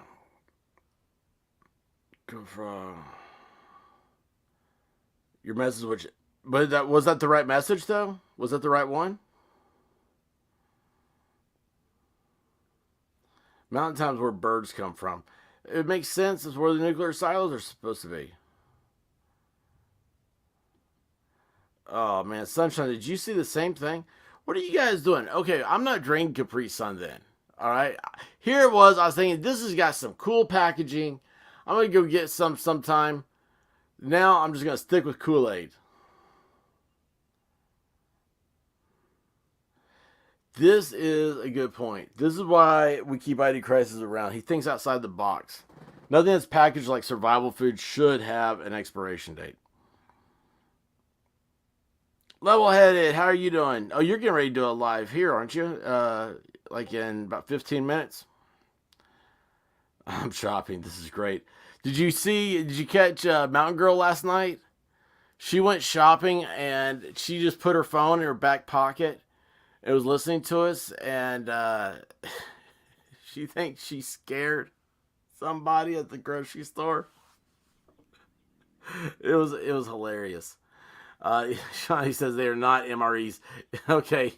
Go from your message, but was that the right message though? Was that the right one? Mountain Time's where birds come from. It makes sense. It's where the nuclear silos are supposed to be. Oh, man. Sunshine, did you see the same thing? What are you guys doing? Okay, I'm not drinking Capri Sun then. All right? Here it was. I was thinking, this has got some cool packaging. I'm going to go get some sometime. Now, I'm just going to stick with Kool-Aid. This is a good point. This is why we keep ID Crisis around. He thinks outside the box. Nothing that's packaged like survival food should have an expiration date. Level-headed, how are you doing? Oh, you're getting ready to do a live here, aren't you? Like in about 15 minutes? I'm shopping. This is great. Did you catch Mountain Girl last night? She went shopping and she just put her phone in her back pocket and was listening to us, and she thinks she scared somebody at the grocery store. It was hilarious. Shani says they are not MREs. Okay,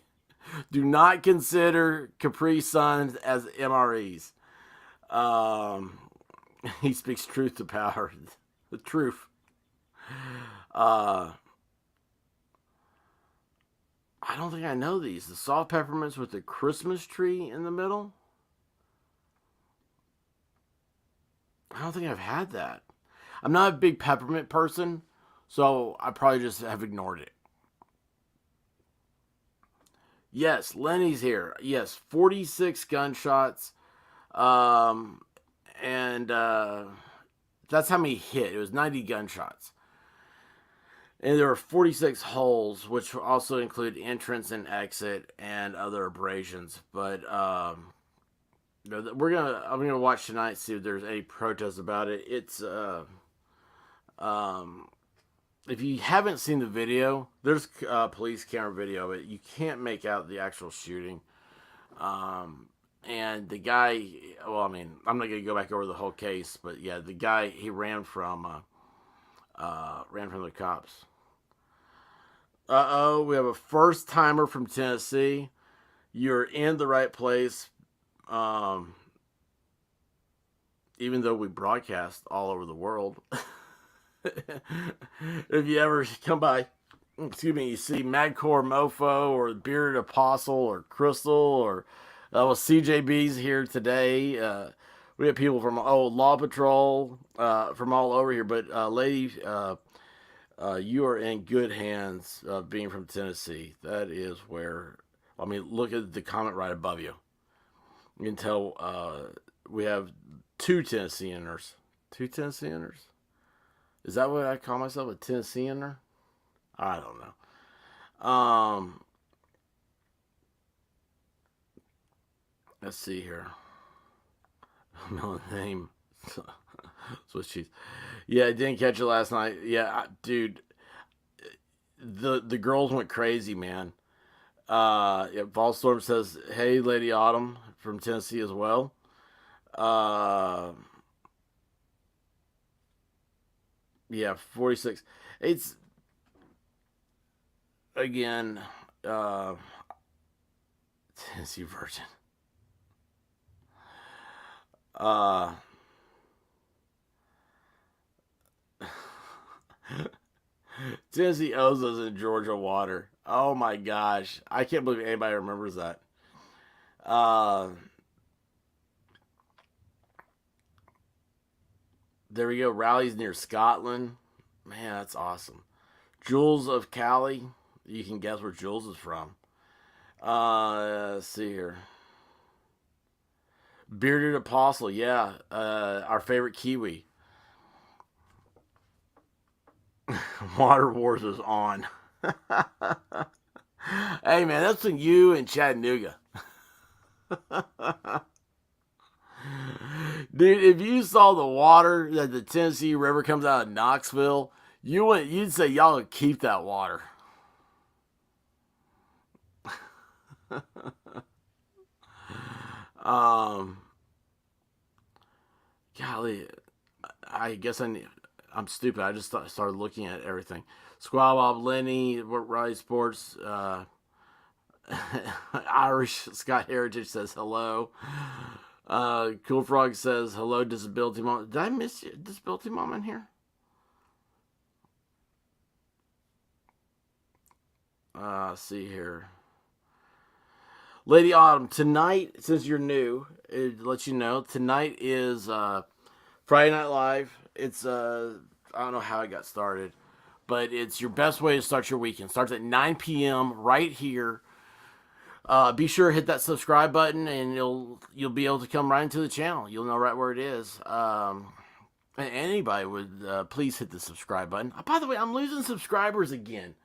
do not consider Capri Suns as MREs. Um, he speaks truth to power. The truth. Uh, I don't think I know these. The salt peppermints with the Christmas tree in the middle. I don't think I've had that. I'm not a big peppermint person, so I probably just have ignored it. Yes, Lenny's here. Yes, 46 gunshots. Um, and that's how many hit. It was 90 gunshots. And there were 46 holes, which also include entrance and exit and other abrasions. But I'm gonna watch tonight, see if there's any protests about it. It's if you haven't seen the video, there's police camera video, but you can't make out the actual shooting. And the guy, well, I mean, I'm not gonna go back over the whole case, but yeah, the guy, he ran from the cops. We have a first timer from Tennessee. You're in the right place. Even though we broadcast all over the world. If you ever come by, excuse me, you see Madcore Mofo or Bearded Apostle or Crystal or CJB's here today. We have people from Law Patrol from all over here. But lady, you are in good hands being from Tennessee. That is where, I mean, look at the comment right above you. You can tell we have two Tennesseaners. Two Tennesseaners? Is that what I call myself, a Tennesseaner? I don't know. Let's see here. No name. Swiss cheese. Yeah, I didn't catch it last night. Yeah, dude. The girls went crazy, man. Yeah, Ballstorm says, "Hey, Lady Autumn from Tennessee as well." Yeah, 46. It's again, Tennessee Virgin. Tennessee owes us in Georgia water. Oh my gosh. I can't believe anybody remembers that. There we go. Rallies near Scotland. Man, that's awesome. Jules of Cali. You can guess where Jules is from. Let's see here. Bearded Apostle. Yeah. Our favorite Kiwi. Water Wars is on. Hey, man, that's in you and Chattanooga. Dude, if you saw the water that the Tennessee River comes out of Knoxville, you'd say y'all would keep that water. Golly, I guess I'm stupid. I just started looking at everything. Squab Bob Lenny, Riley Sports, Irish Scott Heritage says hello. Cool Frog says hello, Disability Mom. Did I miss you, Disability Mom, in here? See here. Lady Autumn, tonight, since you're new, it lets you know, tonight is Friday Night Live. It's, I don't know how it got started, but it's your best way to start your weekend. Starts at 9 p.m. right here. Be sure to hit that subscribe button, and you'll be able to come right into the channel. You'll know right where it is. Anybody would please hit the subscribe button. By the way, I'm losing subscribers again.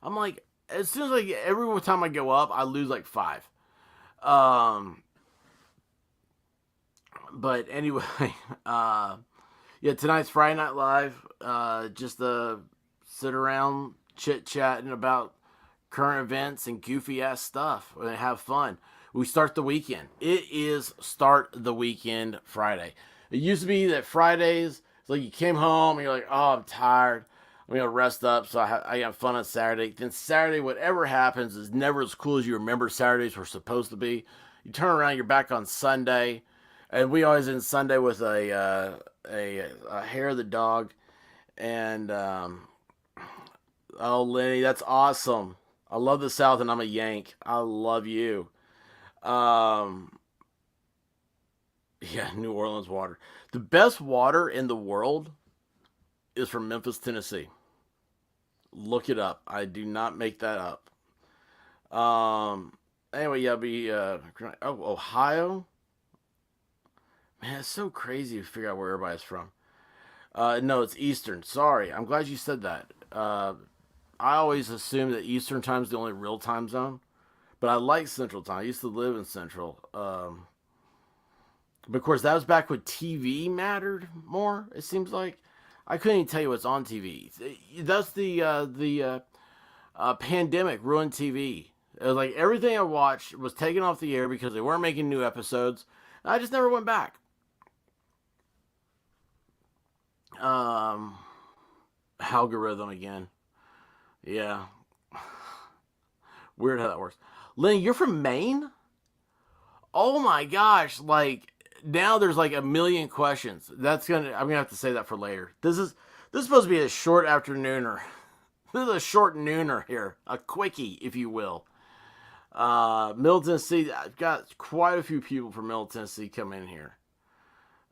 I'm like, as soon as every time I go up, I lose like 5. But anyway, yeah, tonight's Friday Night Live. Just sit around chit-chatting about current events and goofy-ass stuff and have fun. We start the weekend. It is Start the Weekend Friday. It used to be that Fridays, it's like you came home and you're like, oh, I'm tired. I'm going to rest up, so I have fun on Saturday. Then Saturday, whatever happens, is never as cool as you remember Saturdays were supposed to be. You turn around, you're back on Sunday. And we always end Sunday with a hair of the dog. And, oh, Lenny, that's awesome. I love the South and I'm a Yank. I love you. Um, yeah, New Orleans water. The best water in the world is from Memphis, Tennessee. Look it up. I do not make that up. Anyway, yeah, Ohio. Man, it's so crazy to figure out where everybody's from. No, it's Eastern. Sorry, I'm glad you said that. I always assume that Eastern time is the only real time zone, but I like Central time. I used to live in Central. But of course, that was back when TV mattered more. It seems like I couldn't even tell you what's on TV. That's the pandemic ruined TV. It was like everything I watched was taken off the air because they weren't making new episodes. I just never went back. Algorithm again. Yeah. Weird how that works. Lynn, you're from Maine? Oh my gosh, like now there's like a million questions. I'm gonna have to say that for later. This is supposed to be a short afternooner. This is a short nooner here. A quickie, if you will. Middle Tennessee, I've got quite a few people from Middle Tennessee come in here.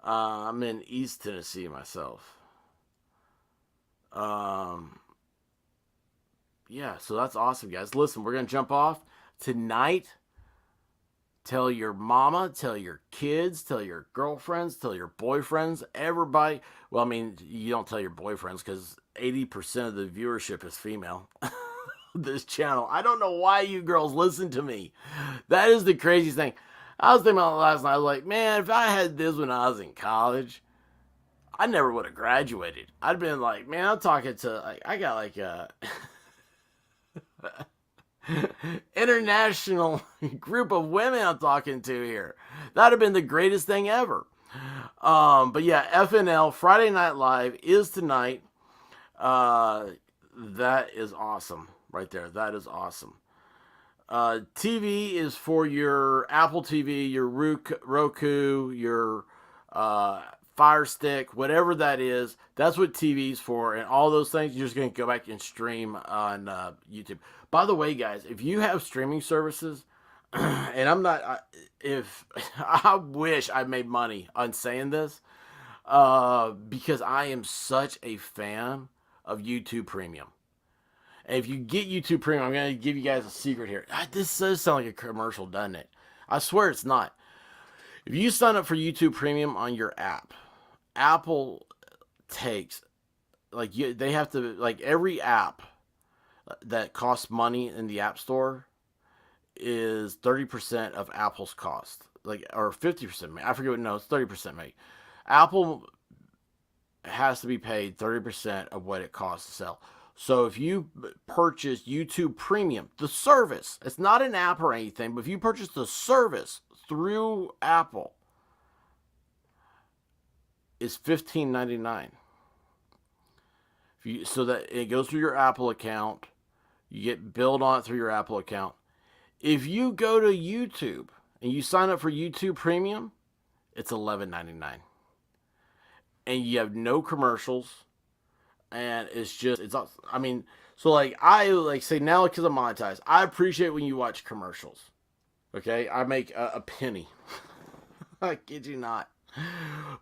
I'm in East Tennessee myself. Yeah, so that's awesome, guys. Listen, we're going to jump off tonight. Tell your mama, tell your kids, tell your girlfriends, tell your boyfriends, everybody. Well, I mean, you don't tell your boyfriends because 80% of the viewership is female. This channel. I don't know why you girls listen to me. That is the craziest thing. I was thinking about it last night. I was like, man, if I had this when I was in college, I never would have graduated. I'd been like, man, I'm talking to, like, I got like a international group of women I'm talking to here. That'd have been the greatest thing ever. But yeah, FNL Friday Night Live is tonight. That is awesome right there. That is awesome. TV is for your Apple TV, your Roku, your Fire Stick, whatever that is. That's what TV's for, and all those things you're just going to go back and stream on YouTube. By the way, guys, if you have streaming services, and I'm not, if I wish I made money on saying this, because I am such a fan of YouTube Premium. And if you get YouTube Premium, I'm going to give you guys a secret here. This does sound like a commercial, doesn't it? I swear it's not. If you sign up for YouTube Premium on your app, Apple takes, like, they have to, like, every app that costs money in the App Store is 30% of Apple's cost. Like, or 50%. I forget what, no, it's 30% maybe. Apple has to be paid 30% of what it costs to sell. So if you purchase YouTube Premium, the service, it's not an app or anything, but if you purchase the service through Apple, it's $15.99. So that it goes through your Apple account, you get billed on it through your Apple account. If you go to YouTube and you sign up for YouTube Premium, it's $11.99, and you have no commercials. And I mean, so like, I like say now because I'm monetized, I appreciate when you watch commercials. Okay, I make a penny. I kid you not.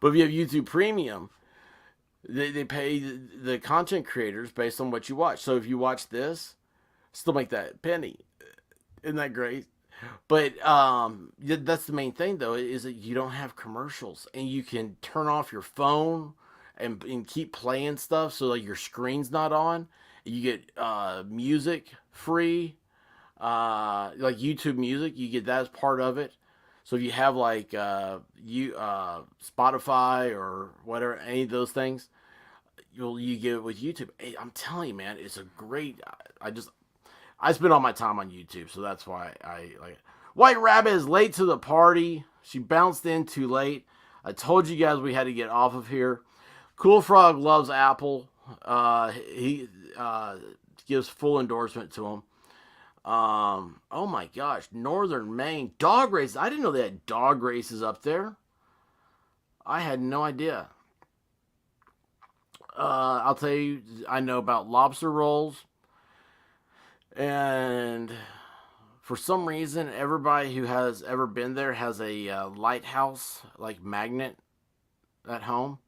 But if you have YouTube Premium, they pay the content creators based on what you watch. So if you watch this, still make that penny. Isn't that great? But that's the main thing, though, is that you don't have commercials, and you can turn off your phone and keep playing stuff, so like your screen's not on. You get music free, like YouTube Music. You get that as part of it. So if you have like Spotify or whatever, any of those things, you get it with YouTube. Hey, I'm telling you, man, it's a great. I spend all my time on YouTube, so that's why I like it. White Rabbit is late to the party. She bounced in too late. I told you guys we had to get off of here. Cool Frog loves Apple. He gives full endorsement to him. Oh my gosh, Northern Maine dog races. I didn't know they had dog races up there. I had no idea. I'll tell you, I know about lobster rolls, and for some reason, everybody who has ever been there has a lighthouse like magnet at home,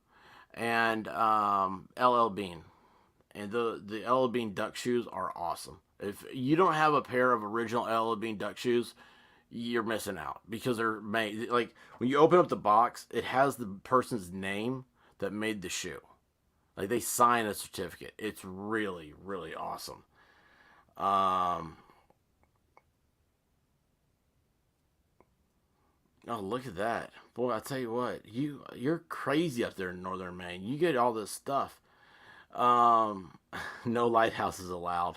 and LL Bean, and the LL Bean duck shoes are awesome. If you don't have a pair of original LL Bean duck shoes, you're missing out because they're made like when you open up the box, it has the person's name that made the shoe. Like they sign a certificate. It's really, really awesome. Oh, look at that. Boy, I tell you what, you're crazy up there in Northern Maine. You get all this stuff. No lighthouses allowed.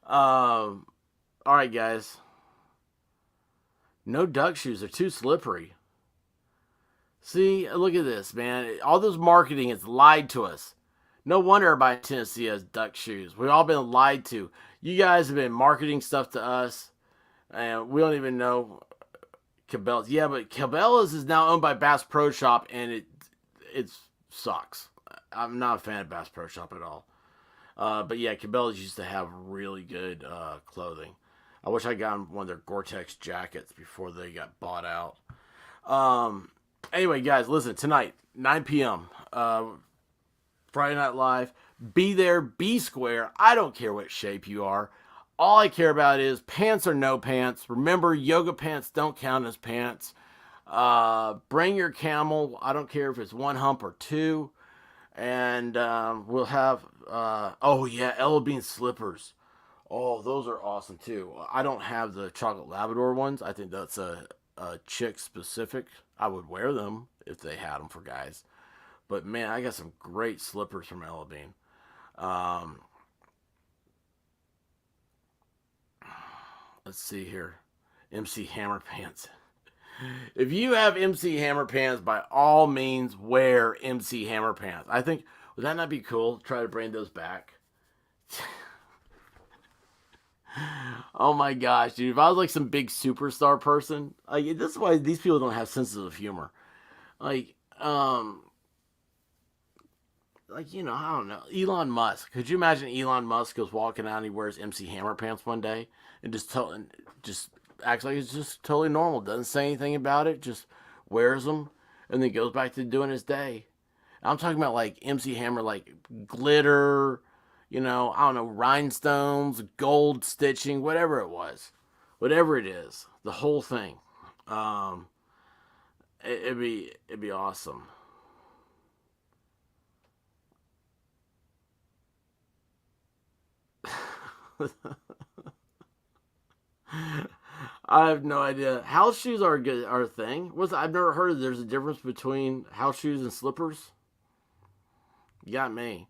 All right, guys. No duck shoes. They're too slippery. See, look at this, man. All this marketing has lied to us. No wonder everybody in Tennessee has duck shoes. We've all been lied to. You guys have been marketing stuff to us, and we don't even know Cabela's. Yeah, but Cabela's is now owned by Bass Pro Shop, and it sucks. I'm not a fan of Bass Pro Shop at all. But yeah, Cabela's used to have really good clothing. I wish I got one of their Gore-Tex jackets before they got bought out. Anyway, guys, listen, tonight, 9 p.m., Friday Night Live. Be there, be square. I don't care what shape you are. All I care about is pants or no pants. Remember, yoga pants don't count as pants. Bring your camel. I don't care if it's one hump or two. And we'll have, oh yeah, LL Bean slippers. Oh, those are awesome too. I don't have the chocolate Labrador ones. I think that's a chick specific. I would wear them if they had them for guys. But man, I got some great slippers from LL Bean. Let's see here. MC Hammer Pants. If you have MC Hammer Pants, by all means, wear MC Hammer Pants. I think, would that not be cool? Try to bring those back. Oh my gosh, dude. If I was like some big superstar person, like, this is why these people don't have senses of humor. Like, you know, I don't know. Elon Musk. Could you imagine Elon Musk goes walking out and he wears MC Hammer Pants one day and just acts like it's just totally normal. Doesn't say anything about it. Just wears them and then goes back to doing his day. I'm talking about like MC Hammer, like glitter, you know, I don't know, rhinestones, gold stitching, whatever it was, whatever it is, the whole thing. It'd be awesome. I have no idea. House shoes are a thing. I've never heard of. There's a difference between house shoes and slippers. You got me.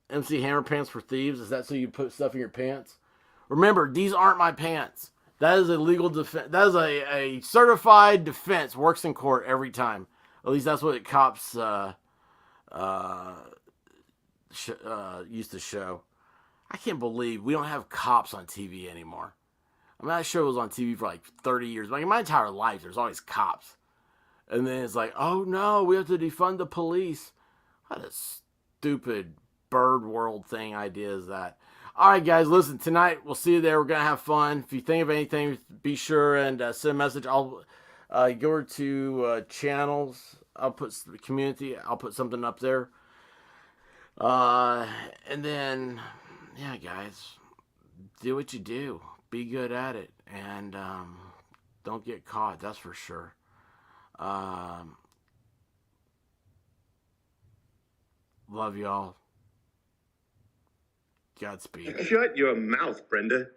MC Hammer Pants for thieves. Is that so you put stuff in your pants? Remember, these aren't my pants. That is a legal defense. That is a certified defense. Works in court every time. At least that's what cops used to show. I can't believe we don't have cops on TV anymore. I mean, that show was on TV for like 30 years. Like, in my entire life, there's always cops. And then it's like, oh no, we have to defund the police. What a stupid bird world thing idea is that. All right, guys, listen, tonight we'll see you there. We're going to have fun. If you think of anything, be sure and send a message. I'll go over to channels. I'll put community. I'll put something up there. And then, yeah, guys, do what you do. Be good at it. And don't get caught, that's for sure. Love y'all. Godspeed. Shut your mouth, Brenda.